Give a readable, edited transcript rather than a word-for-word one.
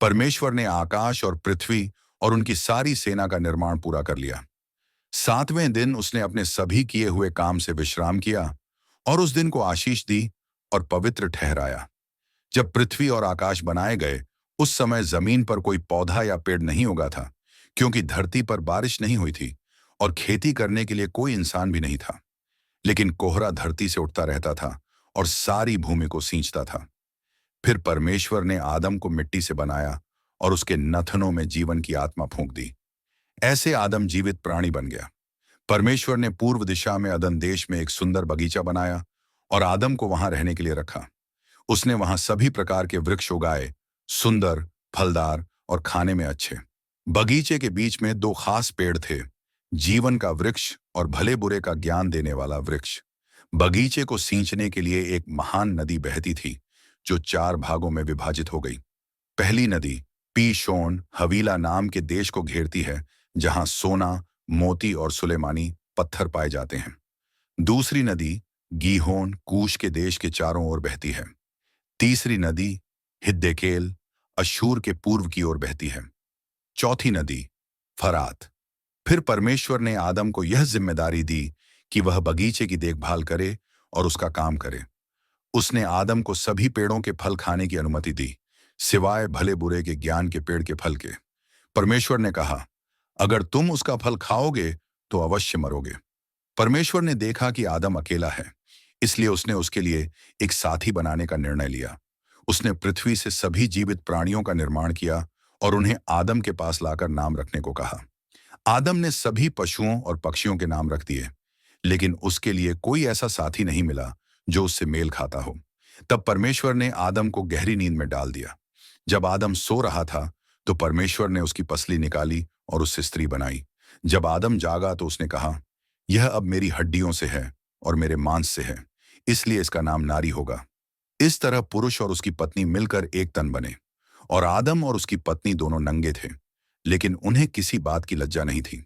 परमेश्वर ने आकाश और पृथ्वी और उनकी सारी सेना का निर्माण पूरा कर लिया। 7वें दिन उसने अपने सभी किए हुए काम से विश्राम किया और उस दिन को आशीष दी और पवित्र ठहराया। जब पृथ्वी और आकाश बनाए गए, उस समय जमीन पर कोई पौधा या पेड़ नहीं उगा था, क्योंकि धरती पर बारिश नहीं हुई थी और खेती करने के लिए कोई इंसान भी नहीं था। लेकिन कोहरा धरती से उठता रहता था और सारी भूमि को सींचता था। फिर परमेश्वर ने आदम को मिट्टी से बनाया और उसके नथनों में जीवन की आत्मा फूंक दी। ऐसे आदम जीवित प्राणी बन गया। परमेश्वर ने पूर्व दिशा में अदन देश में एक सुंदर बगीचा बनाया और आदम को वहां रहने के लिए रखा। उसने वहां सभी प्रकार के वृक्ष उगाए, सुंदर, फलदार और खाने में अच्छे। बगीचे के बीच में दो खास पेड़ थे, जीवन का वृक्ष और भले बुरे का ज्ञान देने वाला वृक्ष। बगीचे को सींचने के लिए एक महान नदी बहती थी, जो 4 भागों में विभाजित हो गई। पहली नदी पीशोन हवीला नाम के देश को घेरती है, जहां सोना, मोती और सुलेमानी पत्थर पाए जाते हैं। दूसरी नदी गीहोन कूश के देश के चारों ओर बहती है। तीसरी नदी हिद्देकेल अश्शूर के पूर्व की ओर बहती है। चौथी नदी फरात। फिर परमेश्वर ने आदम को यह जिम्मेदारी दी कि वह बगीचे की देखभाल करे और उसका काम करे। उसने आदम को सभी पेड़ों के फल खाने की अनुमति दी, सिवाय भले बुरे के ज्ञान के पेड़ के फल के। परमेश्वर ने कहा, अगर तुम उसका फल खाओगे तो अवश्य मरोगे। परमेश्वर ने देखा कि आदम अकेला है, इसलिए उसने उसके लिए एक साथी बनाने का निर्णय लिया। उसने पृथ्वी से सभी जीवित प्राणियों का निर्माण किया और उन्हें आदम के पास लाकर नाम रखने को कहा। आदम ने सभी पशुओं और पक्षियों के नाम रख दिए, लेकिन उसके लिए कोई ऐसा साथी नहीं मिला जो उससे मेल खाता हो। तब परमेश्वर ने आदम को गहरी नींद में डाल दिया। जब आदम सो रहा था, तो परमेश्वर ने उसकी पसली निकाली और उससे स्त्री बनाई। जब आदम जागा तो उसने कहा, यह अब मेरी हड्डियों से है और मेरे मांस से है, इसलिए इसका नाम नारी होगा। इस तरह पुरुष और उसकी पत्नी मिलकर एक तन बने। और आदम और उसकी पत्नी दोनों नंगे थे, लेकिन उन्हें किसी बात की लज्जा नहीं थी।